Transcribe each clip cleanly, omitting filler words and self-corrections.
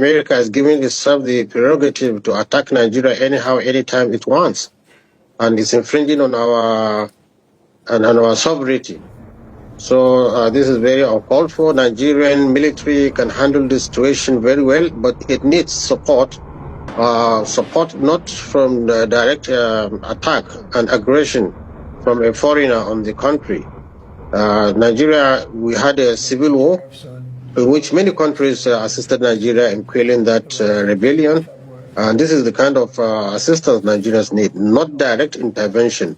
America has given itself the prerogative to attack Nigeria anyhow, anytime it wants, and it's infringing on our sovereignty. So this is very uncalled for. Nigerian military can handle the situation very well, but it needs support. Support not from the direct attack and aggression from a foreigner on the country. Nigeria, we had a civil war in which many countries assisted Nigeria in quelling that rebellion. And this is the kind of assistance Nigerians need, not direct intervention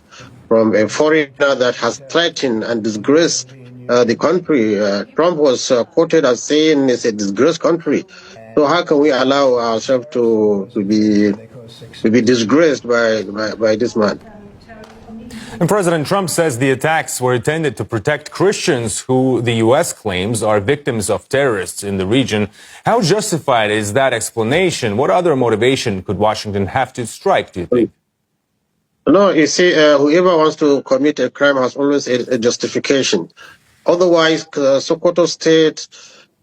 from a foreigner that has threatened and disgraced the country. Trump was quoted as saying it's a disgraced country. So how can we allow ourselves to be disgraced by this man? And President Trump says the attacks were intended to protect Christians who the U.S. claims are victims of terrorists in the region. How justified is that explanation? What other motivation could Washington have to strike, do you think? No, you see, whoever wants to commit a crime has always a justification. Otherwise, Sokoto State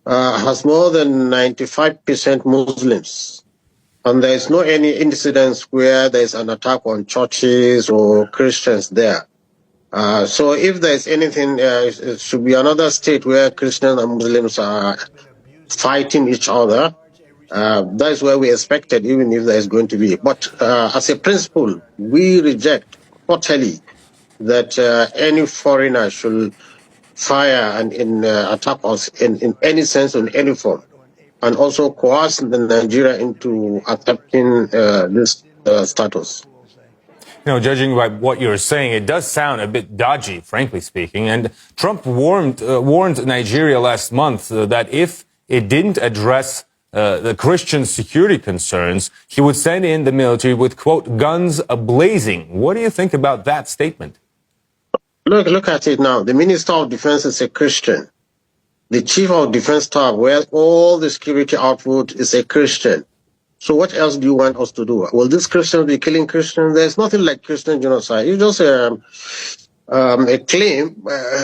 has more than 95% Muslims. And there is no any incidents where there is an attack on churches or Christians there. So if there is anything, it should be another state where Christians and Muslims are fighting each other. That is where we expected, even if there is going to be. But as a principle, we reject totally that any foreigner should fire and attack us in any sense or in any form, and also coerce Nigeria into accepting this status. You know, judging by what you're saying, it does sound a bit dodgy, frankly speaking. And Trump warned Nigeria last month that if it didn't address the Christian security concerns, he would send in the military with, quote, guns a-blazing. What do you think about that statement? Look at it now. The Minister of Defense is a Christian. The Chief of Defense Staff, where all the security output is a Christian. So what else do you want us to do? Will these Christians be killing Christians? There's nothing like Christian genocide. It's just a claim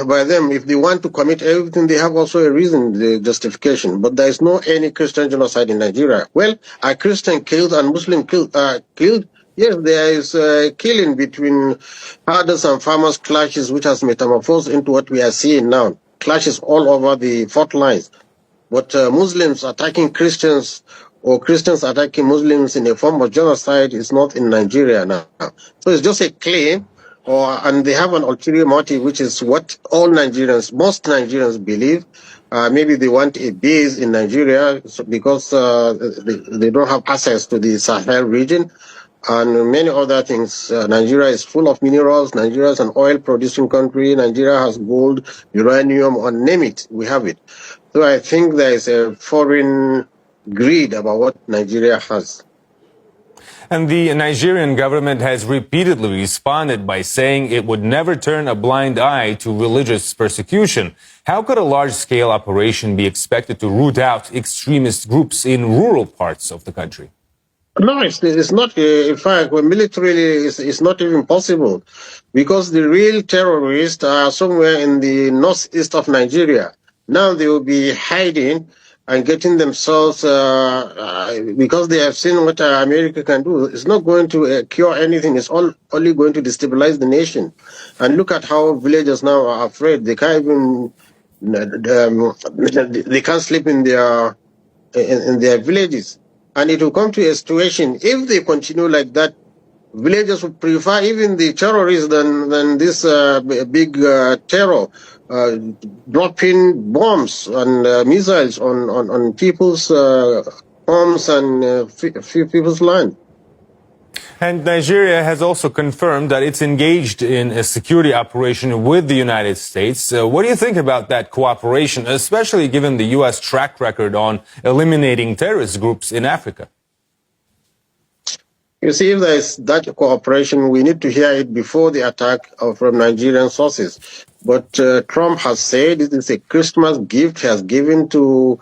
by them. If they want to commit everything, they have also a reason, the justification. But there is no any Christian genocide in Nigeria. Well, are Christian killed and Muslim killed? Yes, there is killing between herders and farmers clashes, which has metamorphosed into what we are seeing now. Clashes all over the fault lines. But Muslims attacking Christians or Christians attacking Muslims in a form of genocide is not in Nigeria now. So it's just a claim, and they have an ulterior motive, which is what all Nigerians, most Nigerians believe. Maybe they want a base in Nigeria because they don't have access to the Sahel region and many other things. Nigeria is full of minerals. Nigeria is an oil-producing country. Nigeria has gold, uranium, or name it, we have it. So I think there is a foreign greed about what Nigeria has. And the Nigerian government has repeatedly responded by saying it would never turn a blind eye to religious persecution. How could a large-scale operation be expected to root out extremist groups in rural parts of the country? No, it's not. In fact, militarily, it's not even possible, because the real terrorists are somewhere in the northeast of Nigeria. Now they will be hiding and getting themselves, because they have seen what America can do. It's not going to cure anything. It's only going to destabilize the nation. And look at how villagers now are afraid. They can't even, they can't sleep in their villages. And it will come to a situation, if they continue like that, villagers would prefer even the terrorists than this big terror, dropping bombs and missiles on people's homes and people's land. And Nigeria has also confirmed that it's engaged in a security operation with the United States. What do you think about that cooperation, especially given the U.S. track record on eliminating terrorist groups in Africa? You see, if there is that cooperation, we need to hear it before the attack from Nigerian sources. But Trump has said it is a Christmas gift he has given to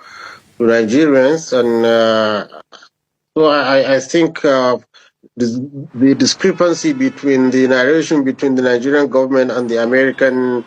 Nigerians. And so I think the discrepancy between the narration between the Nigerian government and the American